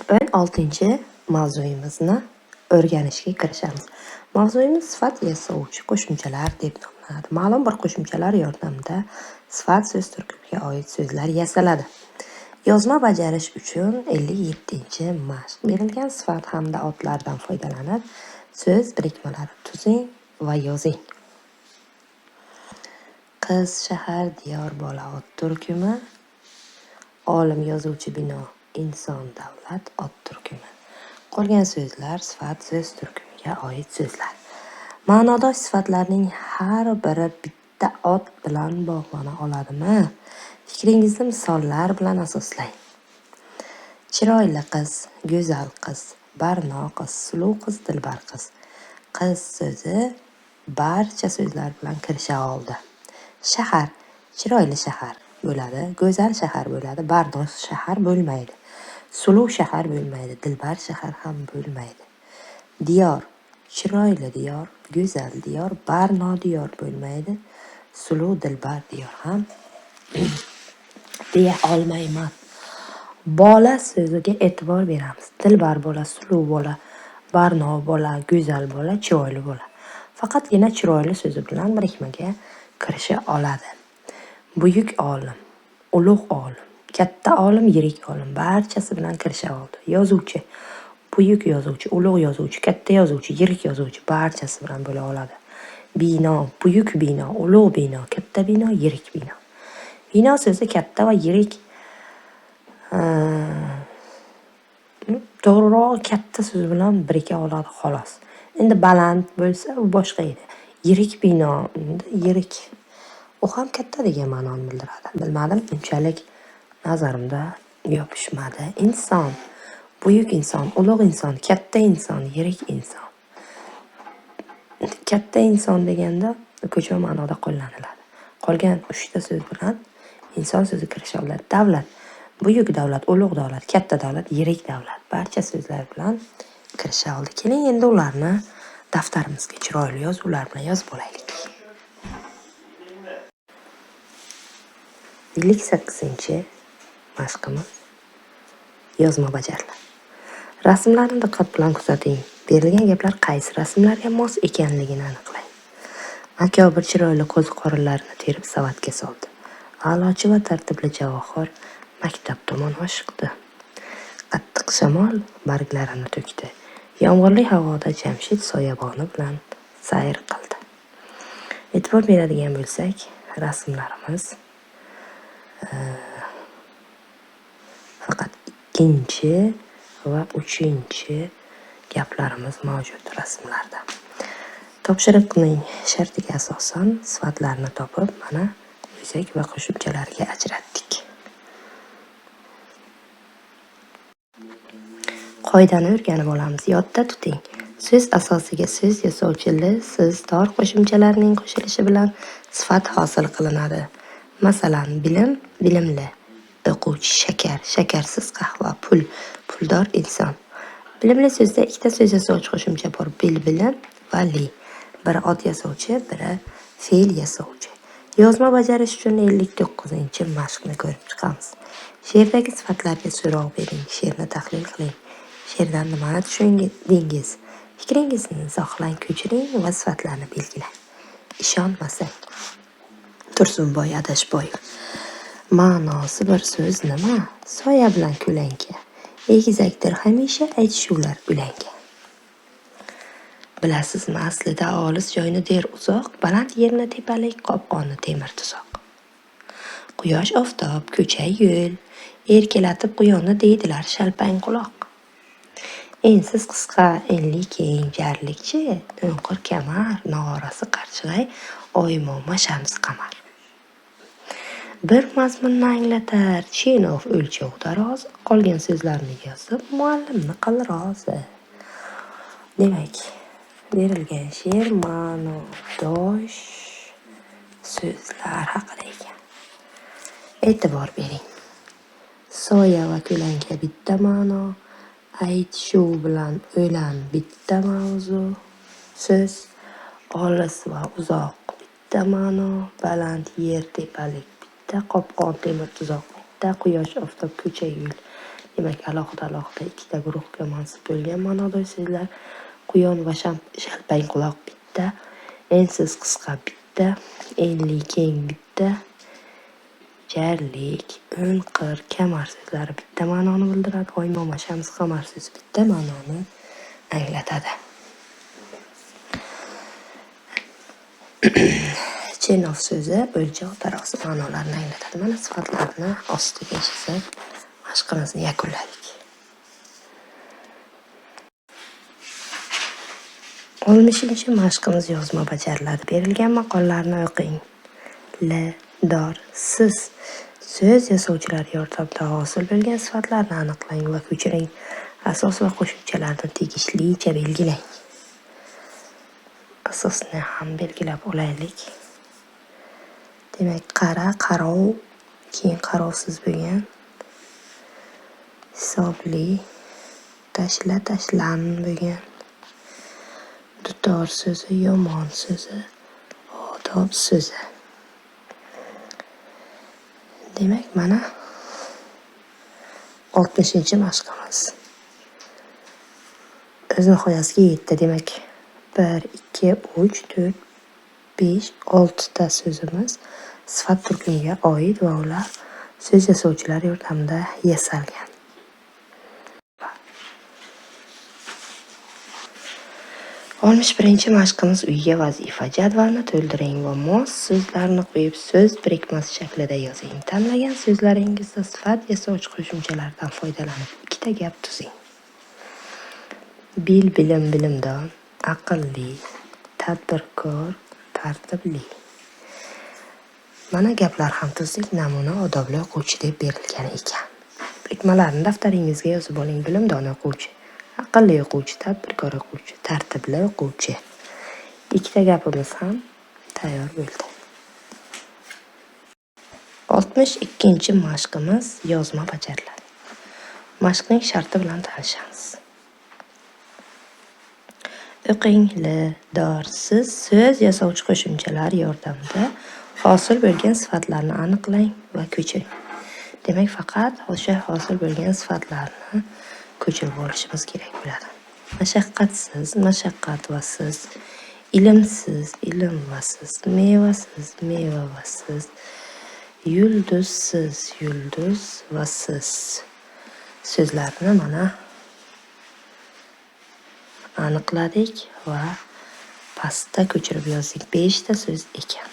16 mavzuyimizni o'rganishga kirishamiz. Mavzuyimiz sifat yasovchi qo'shimchalar deb nomlanadi. Ma'lum bir qo'shimchalar yordamida sifat so'z turkubiga oid so'zlar yasaladi. Yozma bajarish uchun 57-mashq. Berilgan sifat hamda otlardan foydalanib, so'z birikmalari tuzing va yozing. Qiz, shahar, diyor, bola, ot turkumi. Olim, yozuvchi, bino, inson, davlat, ot turkumi. Qolgan so'zlar sifat so'z turkumiga oid so'zlar. Ma'nodosh sifatlarning har biri bitta ot bilan bog'lana oladimi? Fikringizni misollar bilan asoslang. Chiroyli qiz, go'zal qiz, barno qiz, suluv qiz, dilbar qiz. Qiz so'zi barcha so'zlar bilan kirisha oldi. Shahar, chiroyli shahar bo'ladi, go'zal shahar bo'ladi, bardosh shahar bo'lmaydi. Suluv shahar bo'lmaydi, dilbar shahar ham bo'lmaydi. Diyor, chiroyli diyor, go'zal diyor, barno diyor bo'lmaydi. Suluv, dilbar diyor ham deya olmayman. Bola so'ziga e'tibor beramiz. Dilbar bola, suluv bola, barno bola, go'zal bola, chiroyli bola. Faqatgina chiroyli so'zi bilan birikmaga kirisha oladi. Buyuk olim, ulug' olim, katta olim, yirik olim barchasi bilan kirisha oldi. Yozuvchi, buyuk yozuvchi, ulug' yozuvchi, katta yozuvchi, yirik yozuvchi barchasi bilan bo'la oladi. Bino, buyuk bino, ulug' bino, katta bino, yirik bino. Bino so'zi katta va yirik, to'g'riroq katta so'z bilan birika oladi xolos. Endi baland bo'lsa u boshqa edi. Yirik bino, yirik u ham katta degan ma'noni bildiradi. Bilmadim, unchalik nazarimda yopishmadi. Inson, buyuk inson, ulug' inson, katta inson, yirik inson. Katta inson deganda ko'chma ma'noda qo'llaniladi. Qolgan 3 ta so'z bilan inson so'zi kirisha oladi. Davlat, buyuk davlat, ulug' davlat, katta davlat, yirik davlat barcha so'zlar bilan kirisha oldi. Keling endi ularni daftarimizga chiroyli yozuvlar bilan yozib olaylik. 58-mashqimiz yozma bajariladi. Rasmlarni diqqat bilan kuzating. Berilgan gaplar qaysi rasmlarga mos ekanligini aniqlang. Akobir chiroyli ko'z qorinlarini terib savatga soldi. A'lochi va tartibli javohir maktab tomon oshiqdi. Qattiq shamol barglarini to'kdi. Yomg'irli havoda Jamshid soyaboni bilan sayr qildi. E'tibor beradigan bo'lsak, rasmlarimiz faqat 2 va 3 gaplarimiz mavjud rasmlarda. Topshiriqning shartiga asosan sifatlarni topib, mana o'zak va qo'shimchalarga ajratdik. Qoidani o'rganib olamiz. Yodda tuting. So'z asosiga so'z yasovchi siz tor qo'shimchalarning qo'shilishi bilan sifat hosil qilinadi. Masalan, bilim, bilimli, o'quvchi, shakar, shakarsiz qahva, pul, puldor inson. Bilimli so'zda 2 ta so'z yasovchi qo'shimcha bor. Bilim va li. Biri ot yasovchi, biri fe'l yasovchi. Yozma bajarish uchun 59-mashqni ko'rib chiqamiz. She'rdagi sifatlarga so'rov bering, she'rni tahlil qiling. She'rdan nimani tushundingiz? Fikringizni izohlang, ko'chiring va sifatlarni belgilang. Ishonmasang, Tursunboy Adashboyev. Ma'nosi bir so'z nima? Soya bilan ko'lanka. Egizakdir hamisha aytishuvlar ulanka. Bilasizmi, aslida olis joyni der uzoq, baland yerni tepalik, qopqonni temir tuzoq. Quyosh, oftob, ko'cha, yo'l, erkalatib quyonni deydilar shalpang quloq. Ensiz qisqa, enli keng, jarlikchi, o'nqir kamar, nog'orasi qarchig'ay, oymoma shams qamar. Bir mazmunni anglatar, Chenov o'lchov daroz, qolgan so'zlarni yozib, muallimni qil rozi. Demak, berilgan she'r ma'nodosh so'zlar haqida ekan. E'tibor bering. Soya va ko'lanka bitta ma'no, aytishuv bilan o'lan bitta mavzu, so'z olis va uzoq bitta ma'no, baland yer tepalik bitta, qopqon temir tuzoq bitta, quyosh, oftob, ko'cha, yo'l Demak, alohida ikkita guruhga mansub bo'lgan ma'nodor so'zlar. Quyon va shalpang quloq bitta, ensiz qisqa bitta, enli keng bitta, jarlik, o'nqir, kamar so'zlari bitta ma'noni bildiradi. Oymoma, shams, qamar so'zi bitta ma'noni anglatadi. Chenov so'zi o'lchov, tarozi ma'nolarini anglatadi. Mana sifatlarni ostiga chizib mashqimizni yakunladik. 60-mashqimiz yozma bajariladi. Berilgan maqollarni o'qing. Dor, siz so'z yasovchilar yordamida hosil bo'lgan sifatlarni aniqlang va ko'chiring. Asos va qo'shimchalarni tegishlicha belgilang. Asosni ham belgilab olaylik. Demak, qara, qarov, keyin qarovsiz bo'lgan. Hisobli, tashla, tashlan bo'lgan. Dutor so'zi, yomon so'zi, odob so'zi. Demak, mana 60-mashqimiz. O'z nihoyasiga yetdi. Demak, 1, 2, 3, 4, 5, 6 ta so'zimiz sifat turkumiga oid va ular so'z yasovchilar yordamida yasalgan. 61-mashqimiz uyga vazifa jadvalni to'ldiring va mos so'zlarni qo'yib so'z birikmasi shaklida yozing. Tanlagan so'zlaringizda sifat yasovchi qo'shimchalardan foydalanib ikkita gap tuzing. Bil, bilim, bilimdon, aqlli, tadbirkor, tartibli. Mana gaplar ham tuzdik. Namuna odobli o'quvchi deb berilgan ekan. Birikmalarni daftaringizga yozib oling. Bilimdon o'quvchi, aqlli o'quvchi, tadbirkor o'quvchi, tartibli o'quvchi. Ikkita gapimiz ham tayyor bo'ldi. 62-mashqimiz yozma bajariladi. Mashqning sharti bilan tanishamiz. O'qing. Dor, siz so'z yasovchi qo'shimchalar yordamida hosil bo'lgan sifatlarni aniqlang va ko'chiring. Demak, faqat o'sha hosil bo'lgan sifatlarni ko'chirib olishimiz kerak bo'ladi. Mashaqqatsiz, mashaqqat va siz, ilmsiz, ilm va siz, mevasiz, meva va siz, yulduzsiz, yulduz va siz so'zlarni mana aniqladik va pastda ko'chirib yozdik. 5 ta so'z ekan.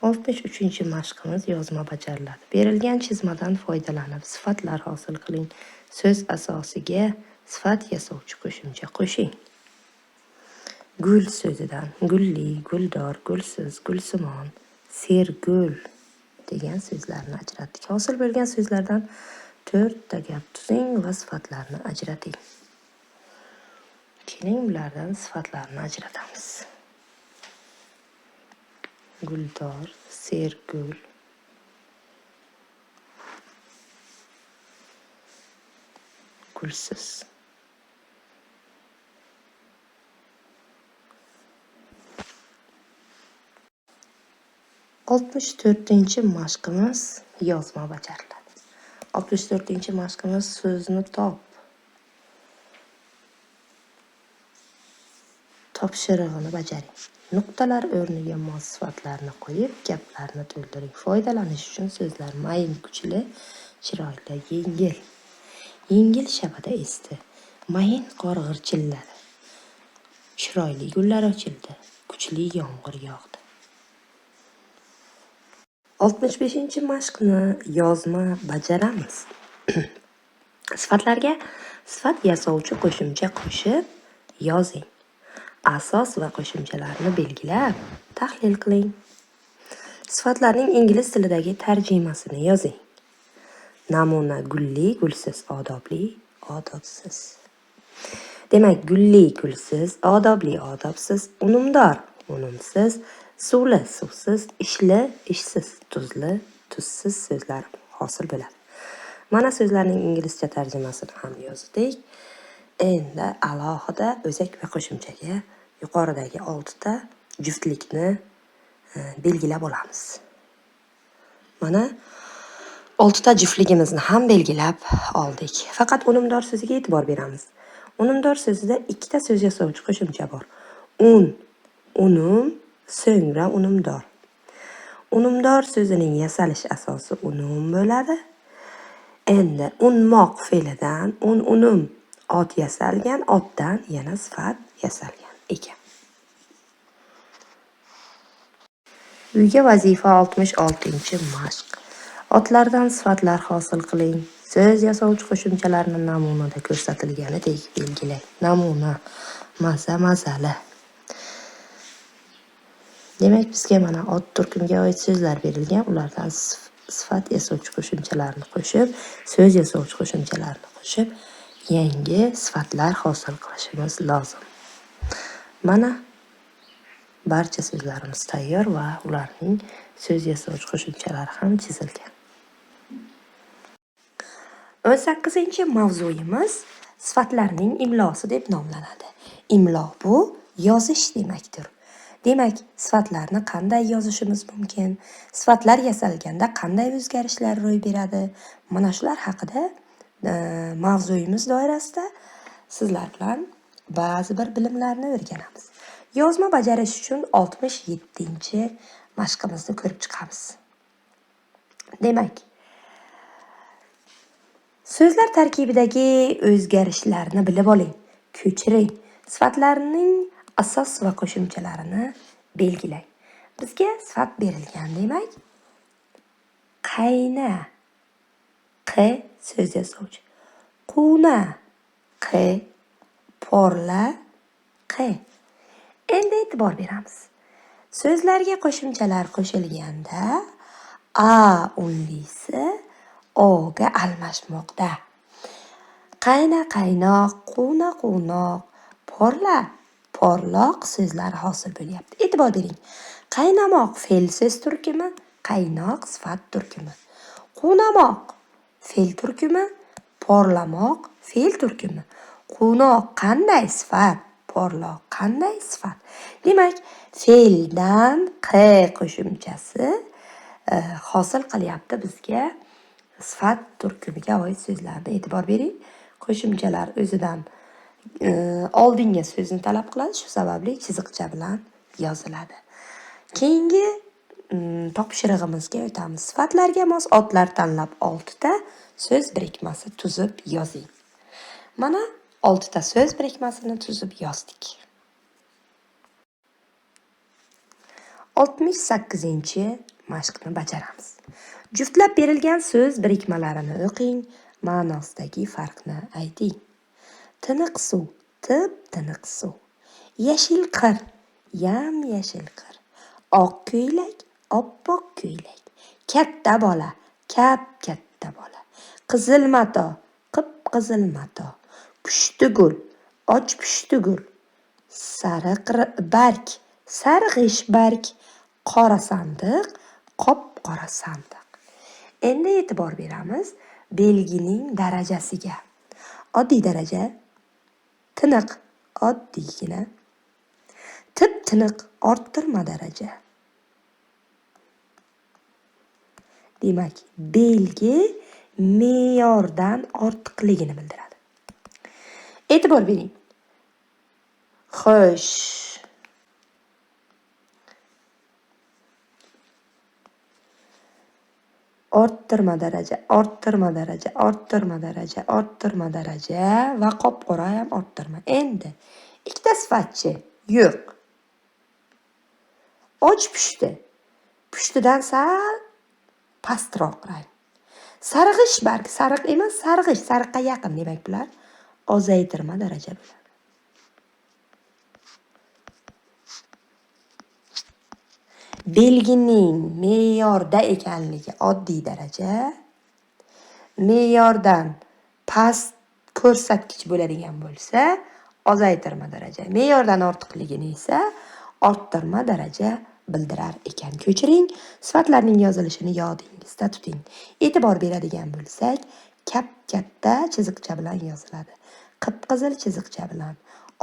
63-mashqimiz yozma bajariladi. Berilgan chizmadan foydalanib sifatlar hosil qiling. So'z asosiga sifat yasovchi qo'shimcha qo'shing. Gul so'zidan gulli, guldor, gulsiz, gulsimon, sergul degan so'zlarni ajratdik. Hosil bo'lgan so'zlardan 4 ta gap tuzing va sifatlarni ajrating. Keling, bulardan sifatlarni ajratamiz. Guldor, sergul, gulsiz. 64-mashqimiz yozma bajariladi. 64-mashqimiz so'zni top. Topshirig'ini bajaring. Nuqtalar o'rniga mos sifatlarni qo'yib, gaplarni to'ldiring. Foydalanish uchun so'zlar mayin, kuchli, chiroyli, yengil. Yengil shabada esdi. Mayin qor g'irchilladi. Chiroyli gullar ochildi. Kuchli yomg'ir yog'di. 65-mashqni yozma bajaramiz. Sifatlarga sifat yasovchi qo'shimcha qo'shib yozing. Asos va qo'shimchalarni belgilab, tahlil qiling. Sifatlarning ingliz tilidagi tarjimasini yozing. Namuna gulli, gulsiz, odobli, odobsiz. Demak, gulli, gulsiz, odobli, odobsiz, unumdor, unumsiz, suvli, suvsiz, ishli, ishsiz, tuzli, tuzsiz so'zlar hosil bo'ladi. Mana so'zlarning inglizcha tarjimasini ham yozdik. Endi alohida o'zak va qo'shimchaga yuqoridagi 6 ta juftlikni belgilab olamiz. Mana oltita juftligimizni ham belgilab oldik. Faqat unumdor so'ziga e'tibor beramiz. Unumdor so'zida ikkita so'z yasovchi qo'shimcha bor. Un, unum, so'ngra unumdor. Unumdor so'zining yasalish asosi unum bo'ladi. Endi unmoq fe'lidan unum ot yasalgan, otdan yana sifat yasalgan ekan. Uyga vazifa 66-mashq. Otlardan sifatlar hosil qiling. So'z yasovchi qo'shimchalarni namunada ko'rsatilganidek belgilang. Namuna maza-mazali. Demak, bizga mana ot turkumiga oid so'zlar berilgan. Ulardan sifat yasovchi qo'shimchalarni qo'shib, so'z yasovchi qo'shimchalarni qo'shib, yangi sifatlar hosil qilishimiz lozim. Mana barcha so'zlarimiz tayyor va ularning so'z yasovchi qo'shimchalari ham chizilgan. 18-mavzuyimiz sifatlarning imlosi deb nomlanadi. Imlo bu yozish demakdir. Demak, sifatlarni qanday yozishimiz mumkin? Sifatlar yasalganda qanday o'zgarishlar ro'y beradi? Mana shular haqida mavzuyimiz doirasida sizlar bilan ba'zi bir bilimlarni o'rganamiz. Yozma bajarish uchun 67-mashqimizni ko'rib chiqamiz. Demak, so'zlar tarkibidagi o'zgarishlarni bilib oling, ko'chiring. Sifatlarning asos va qo'shimchalarini belgilang. Bizga sifat berilgan, demak, qayna, q so'z yasovchi. Quna, q, porla, q. Endi e'tibor beramiz. So'zlarga qo'shimchalar qo'shilganda a unlisi o'ga almashmoqda. Qayna qaynoq, quna qunoq, porla porloq so'zlari hosil bo'lyapti. E'tibor bering. Qaynamoq fe'l so'z turkumi, qaynoq sifat turkumi. Qunamoq fe'l turkumi, porlamoq fe'l turkumi. Qunoq qanday sifat, porloq qanday sifat. Demak, fe'ldan q qo'shimchasi hosil qilyapti bizga sifat turkumiga oid so'zlarni. E'tibor bering. Qo'shimchalar o'zidan oldingi so'zni talab qiladi, shu sababli chiziqcha bilan yoziladi. Keyingi topshirig'imizga o'tamiz. Sifatlarga mos otlar tanlab 6 ta so'z birikmasi tuzib yozing. Mana 6 ta so'z birikmasini tuzib yozdik. 68-mashqni bajaramiz. Juftlab berilgan so'z birikmalarini o'qing, ma'nosidagi farqni ayting. Tiniq suv, tiniq suv. Yashil qir, yam-yashil qir. Oq ko'ylak, oppoq ko'ylak. Katta bola, katta bola. Qizil mato, qip-qizil mato. Pushti gul, och pushti gul. Sariq barg, sarg'ish barg. Qora sandiq, qop-qora sandiq. Endi e'tibor beramiz belgining darajasiga. Oddiy daraja, tiniq, oddiygina. Tip-tiniq, orttirma daraja. Demak, belgi me'yordan ortiqligini bildiradi. E'tibor bering. Xo'sh. Orttirma daraja, orttirma daraja, orttirma daraja, orttirma daraja va qop-qora ham orttirma. Endi ikkita sifatchi yo'q. Och pushti. Pushtidan sal pastroq rang. Sarg'ish barg, sariq emas, sarg'ish, sariqqa yaqin demak bular. Ozaytirma daraja bo'ladi. Belgining me'yorda ekanligi oddiy daraja. Me'yordan past ko'rsatkich bo'ladigan bo'lsa, ozaytirma daraja. Me'yordan ortiqligini esa orttirma daraja bildirar ekan. Ko'chiring, sifatlarning yozilishini yodingizda tuting. E'tibor beradigan bo'lsak, katta chiziqcha bilan yoziladi. Qip-qizil chiziqcha bilan.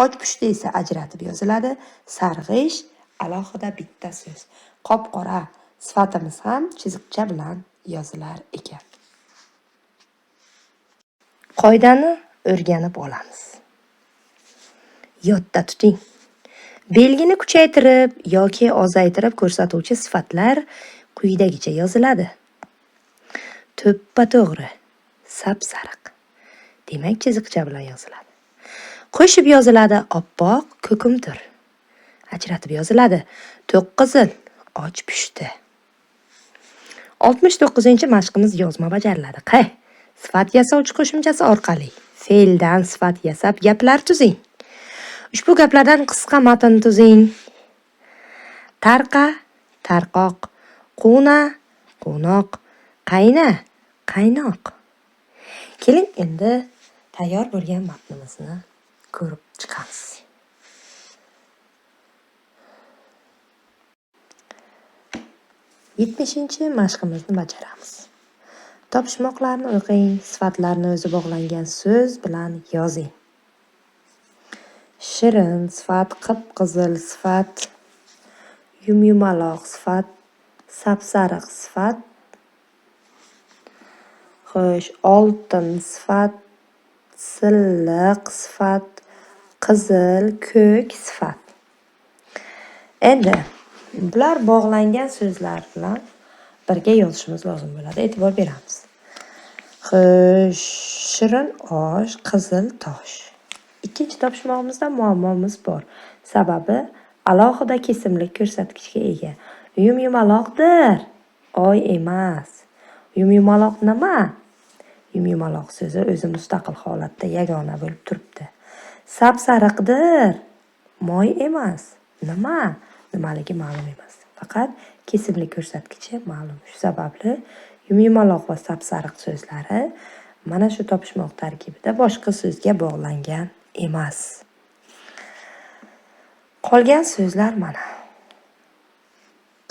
Och pushti esa ajratib yoziladi. Sarg'ish alohida bitta so'z. Qop-qora sifatimiz ham chiziqcha bilan yozilar ekan. Qoidani o'rganib olamiz. Yodda tuting. Belgini kuchaytirib yoki ozaytirib ko'rsatuvchi sifatlar quyidagicha yoziladi. To'ppa-to'g'ri, sap-sariq. Demak, chiziqcha bilan yoziladi. Qo'shib yoziladi oppoq, ko'kimtir. Ajratib yoziladi to'qqizil, och pushti. 69-mashqimiz yozma bajariladi. Qay? Sifat yasovchi qo'shimchasi orqali fe'ldan sifat yasab gaplar tuzing. Ushbu gaplardan qisqa matn tuzing. Tarqa, tarqoq, quvna, quvnoq, qayna, qaynoq. Keling, endi tayyor bo'lgan matnimizni ko'rib chiqamiz. Yetmishinchi mashqimizni bajaramiz. Topishmoqlarni o'qing, sifatlarni o'zi bog'langan so'z bilan yozing. Shirin sifat, qip-qizil sifat, yumaloq sifat, sapsariq sifat, xo'sh, oltin sifat, silliq sifat, qizil, ko'k sifat. Endi bular bog'langan so'zlar bilan birga yozishimiz lozim bo'ladi. E'tibor beramiz. Xo'sh, shirin osh, qizil tosh. Ikkinchi topishmog'imizda muammomiz bor. Sababi alohida kesimlik ko'rsatkichga ega. Yumaloqdir, oy emas. Yumaloq nima? Yumaloq so'zi o'zi mustaqil holatda yagona bo'lib turibdi. Sapsariqdir, moy emas. Nima? Nimaligi ma'lum emas. Faqat kesimlik ko'rsatkichi ma'lum. Shu sababli yumaloq va sapsariq so'zlari mana shu topishmoq tarkibida boshqa so'zga bog'langan emas. Qolgan so'zlar mana.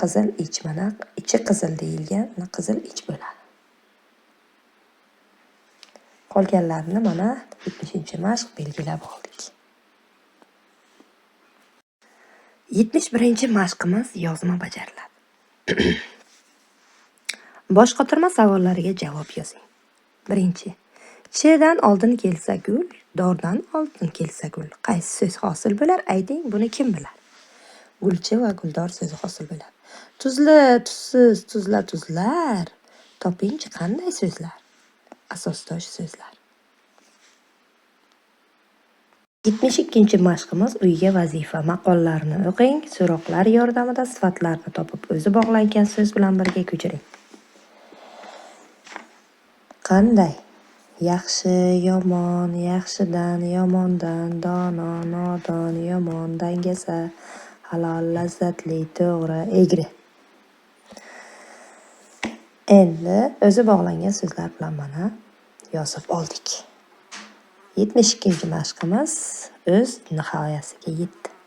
Qizil ich, mana ichi qizil deyilgan, qizil ich bo'ladi. Qolganlarini mana 70-mashq belgilab oldik. 71-mashqimiz yozma bajariladi. Bosh qotirma savollariga javob yozing. Birinchi. Chdan oldin kelsa gul, dordan oldin kelsa gul. Qaysi so'z hosil bo'lar? Ayting, buni kim bilar? Gulchi va guldor so'zi hosil bo'ladi. Tuzli, tuzsiz, tuzla, tuzlar. Topingchi qanday so'zlar? Asosdosh so'zlar. 72-mashqimiz uyga vazifa. Maqollarni o'qing, so'roqlar yordamida sifatlarni topib o'zi bog'langan so'z bilan birga ko'chiring. Qanday? Yaxshi, yomon, yaxshidan, yomondan, dono, nodon, yomon, dangasa, halol, lazzatli, to'g'ri, egri. Endi o'zi bog'langan so'zlar bilan mana yozib oldik. 72-mashqimiz o'z nihoyasiga yetdi.